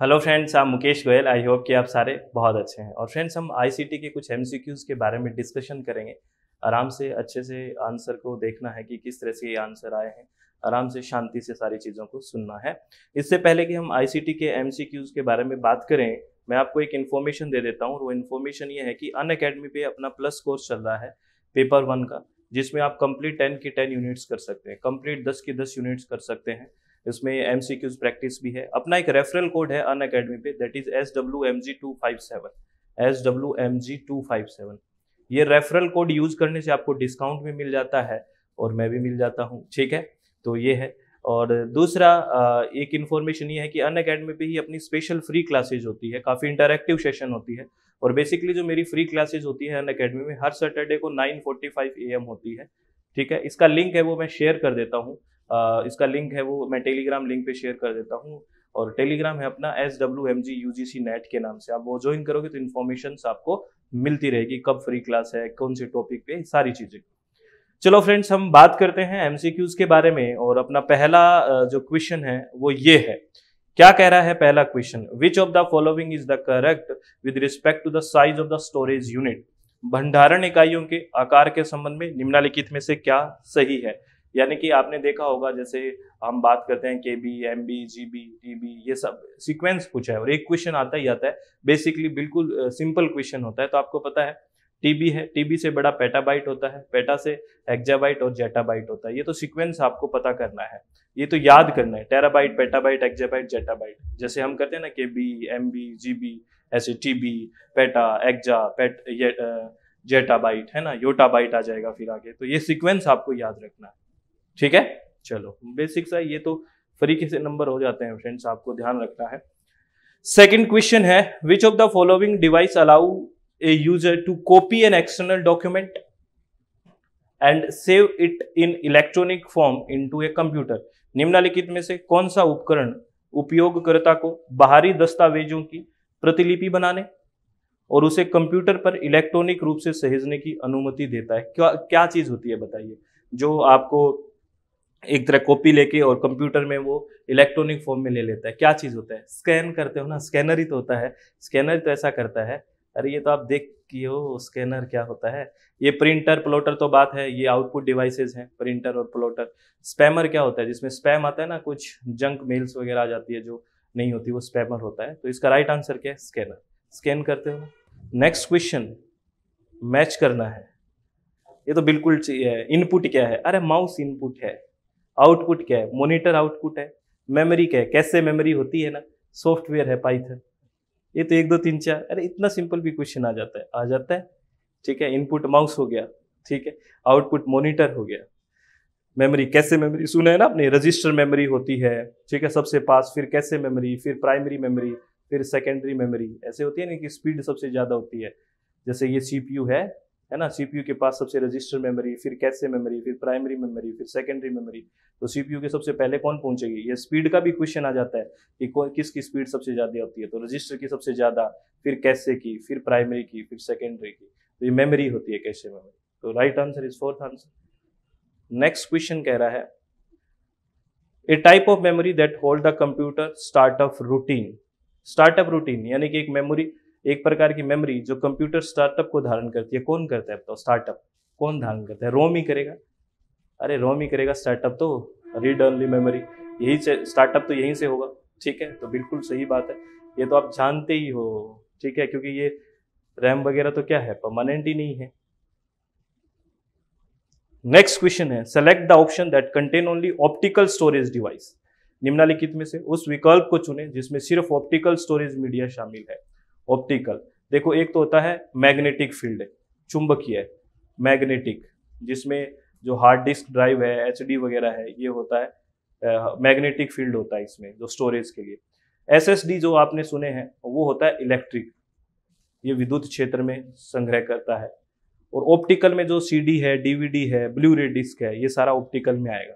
Hello friends, I'm Mukesh Goyal. I hope कि आप सारे बहुत अच्छे हैं। और फ्रेंड्स, हम आईसीटी के कुछ एमसीक्यूज़ के बारे में डिस्कशन करेंगे। आराम से अच्छे से आंसर को देखना है कि किस तरह से ये आंसर आए हैं। आराम से शांति से सारी चीज़ों को सुनना है। इससे पहले कि हम आईसीटी के एमसीक्यूज़ के बारे में बात करें, मैं आपको एक इन्फॉर्मेशन दे देता हूँ। और वो इन्फॉर्मेशन ये है कि अनअकैडमी पे अपना प्लस कोर्स चल रहा है पेपर 1 का, जिसमें आप कंप्लीट 10 की 10 यूनिट्स कर सकते हैं, कंप्लीट 10 की 10 यूनिट्स कर सकते हैं। इसमें एमसीक्यूज प्रैक्टिस भी है। अपना एक रेफरल कोड है अनअकैडमी पे, दैट इज SWMG257। SWMG257 ये रेफरल कोड यूज करने से आपको डिस्काउंट भी मिल जाता है और मैं भी मिल जाता हूँ। ठीक है, तो ये है। और दूसरा एक इन्फॉर्मेशन ये है कि अनअकैडमी पे ही अपनी स्पेशल फ्री क्लासेज होती है, काफ़ी इंटरैक्टिव सेशन होती है। और बेसिकली जो मेरी फ्री क्लासेज होती है अनअकैडमी में, हर सैटरडे को 9:45 AM होती है। ठीक है, इसका लिंक है वो मैं शेयर कर देता हूँ। इसका लिंक है वो मैं टेलीग्राम लिंक पे शेयर कर देता हूँ। और टेलीग्राम है अपना SWMG UGC नेट के नाम से। आप वो ज्वाइन करोगे तो इन्फॉर्मेशन आपको मिलती रहेगी, कब फ्री क्लास है, कौन से टॉपिक पे, सारी चीजें। चलो फ्रेंड्स, हम बात करते हैं एमसीक्यूज के बारे में। और अपना पहला जो क्वेश्चन है वो ये है। क्या कह रहा है पहला question? Which of the following is the correct with respect to the size of the storage unit? भंडारण इकाइयों के आकार के संबंध में निम्नलिखित में से क्या सही है? यानी कि आपने देखा होगा, जैसे हम बात करते हैं केबी, एमबी, जीबी, टीबी, ये सब सीक्वेंस कुछ है और एक क्वेश्चन आता ही आता है। बेसिकली बिल्कुल सिंपल क्वेश्चन होता है। तो आपको पता है टीबी है, टीबी से बड़ा पेटाबाइट होता है, पेटा से एक्जाबाइट और जेटाबाइट होता है। ये तो सीक्वेंस आपको पता करना है, ये तो याद करना है। टेराबाइट, पेटाबाइट, एक्जाबाइट, जेटाबाइट, जैसे हम करते हैं ना केबी, एमबी, जीबी, ऐसे टीबी, पेटा, एक्जा, जेटाबाइट है ना, योटाबाइट आ जाएगा फिर आगे। तो ये सीक्वेंस आपको याद रखना है। ठीक है, चलो बेसिक सा ये तो तरीके से नंबर हो जाते हैं फ्रेंड्स, आपको ध्यान रखना है। सेकंड क्वेश्चन है, which of the following device allow a user to copy an external document and save it in electronic form into a computer? निम्नलिखित में से कौन सा उपकरण उपयोगकर्ता को बाहरी दस्तावेजों की प्रतिलिपि बनाने और उसे कंप्यूटर पर इलेक्ट्रॉनिक रूप से सहेजने की अनुमति देता है? क्या क्या चीज होती है बताइए, जो आपको एक तरह कॉपी लेके और कंप्यूटर में वो इलेक्ट्रॉनिक फॉर्म में ले लेता है? क्या चीज होता है? स्कैन करते हो ना, स्कैनर ही तो होता है। स्कैनर तो ऐसा करता है। अरे ये तो आप देख कि हो स्कैनर क्या होता है। ये प्रिंटर प्लॉटर तो बात है, ये आउटपुट डिवाइसेस हैं, प्रिंटर और प्लॉटर। स्पैमर क्या होता है? जिसमें स्पैम आता है ना, कुछ जंक मेल्स वगैरह आ जाती है जो नहीं होती, वो स्पैमर होता है। तो इसका राइट आंसर क्या है? स्कैनर। स्कैन करते हो। नेक्स्ट क्वेश्चन, मैच करना है। ये तो बिल्कुल चाहिए। इनपुट क्या है? अरे माउस इनपुट है। आउटपुट क्या है? मॉनिटर आउटपुट है। मेमोरी क्या है? कैसे मेमोरी होती है ना, सॉफ्टवेयर है पाइथन। ये तो 1 2 3 4, अरे इतना सिंपल भी क्वेश्चन आ जाता है, आ जाता है। ठीक है, इनपुट माउस हो गया, ठीक है, आउटपुट मॉनिटर हो गया। मेमोरी, कैसे मेमोरी सुना है ना आपने, रजिस्टर मेमोरी होती है। ठीक है, सबसे पास, फिर कैसे मेमोरी, फिर प्राइमरी मेमोरी, फिर सेकेंडरी मेमोरी, ऐसे होती है ना कि स्पीड सबसे ज्यादा होती है। जैसे ये सीपीयू है ना, सीपीयू के पास सबसे रजिस्टर मेमोरी, फिर कैसे मेमोरी, फिर प्राइमरी मेमोरी, फिर सेकेंडरी मेमोरी। तो सीपीयू के सबसे पहले कौन पहुंचेगी? ये स्पीड का भी क्वेश्चन आ जाता है कि किसकी स्पीड सबसे ज्यादा होती है। तो रजिस्टर की सबसे ज्यादा, फिर कैसे की, फिर प्राइमरी की, फिर सेकेंडरी की। तो ये मेमोरी होती है, कैसे मेमोरी। तो right answer is fourth answer. Next question कह रहा है, a type of memory that hold the computer startup routine. Startup routine यानी कि एक मेमोरी, एक प्रकार की मेमोरी जो कंप्यूटर स्टार्टअप को धारण करती है। कौन करता है बताओ? स्टार्टअप कौन धारण करता है? रोम ही करेगा। अरे रोम ही करेगा स्टार्टअप तो, रीड ओनली मेमोरी, यही से स्टार्टअप तो यहीं से होगा। ठीक है, तो बिल्कुल सही बात है, ये तो आप जानते ही हो। ठीक है, क्योंकि ये रैम वगैरह तो क्या है, परमानेंट ही नहीं है। नेक्स्ट क्वेश्चन है, select the option that contain only optical storage device. निम्नलिखित में से उस विकल्प को चुनें जिसमें सिर्फ ऑप्टिकल स्टोरेज मीडिया शामिल है। ऑप्टिकल, देखो एक तो होता है मैग्नेटिक फील्ड, चुंबकीय मैग्नेटिक, जिसमें जो हार्ड डिस्क ड्राइव है, एचडी वगैरह है, ये होता है मैग्नेटिक फील्ड होता है इसमें, जो स्टोरेज के लिए। एसएसडी जो आपने सुने हैं वो होता है इलेक्ट्रिक, ये विद्युत क्षेत्र में संग्रह करता है। और ऑप्टिकल में जो सीडी है, डीवीडी है, ब्लू रे डिस्क है, ये सारा ऑप्टिकल में आएगा।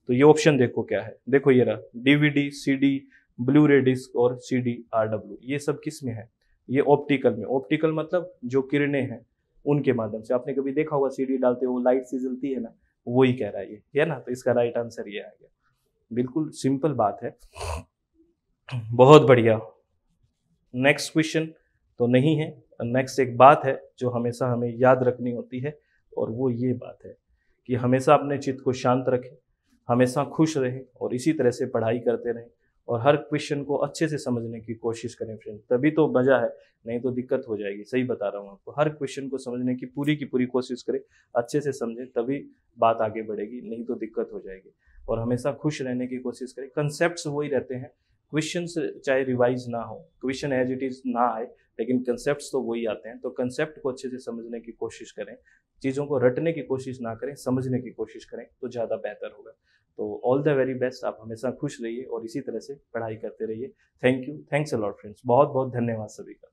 तो ये ऑप्शन देखो क्या है, देखो ये रहा, डीवीडी, सीडी, ब्लू रे डिस्क और सीडी आरडब्ल्यू, ये सब किस में है? ये ऑप्टिकल में। ऑप्टिकल मतलब जो किरणें हैं उनके माध्यम से। आपने कभी देखा होगा सीडी डालते हो लाइट सी जलती है ना, वही कह रहा है ये, है ना। तो इसका राइट आंसर ये आ गया। बिल्कुल सिंपल बात है, बहुत बढ़िया। नेक्स्ट क्वेश्चन तो नहीं है। नेक्स्ट एक बात है जो हमेशा हमें याद रखनी होती है, और वो ये बात है कि हमेशा अपने चित्त को शांत रखें, हमेशा खुश रहें और इसी तरह से पढ़ाई करते रहें और हर क्वेश्चन को अच्छे से समझने की कोशिश करें फ्रेंड, तभी तो मज़ा है, नहीं तो दिक्कत हो जाएगी। सही बता रहा हूँ आपको, हर क्वेश्चन को समझने की पूरी कोशिश करें, अच्छे से समझें, तभी बात आगे बढ़ेगी, नहीं तो दिक्कत हो जाएगी। और हमेशा खुश रहने की कोशिश करें। कंसेप्ट्स वही रहते हैं, क्वेश्चन चाहे रिवाइज ना हो, क्वेश्चन एज इट इज़ ना आए, लेकिन कंसेप्ट्स तो वही आते हैं। तो कंसेप्ट को अच्छे से समझने की कोशिश करें, चीज़ों को रटने की कोशिश ना करें, समझने की कोशिश करें, तो ज़्यादा बेहतर होगा। तो ऑल द वेरी बेस्ट, आप हमेशा खुश रहिए और इसी तरह से पढ़ाई करते रहिए। Thank you, thanks a lot friends, बहुत बहुत धन्यवाद सभी का।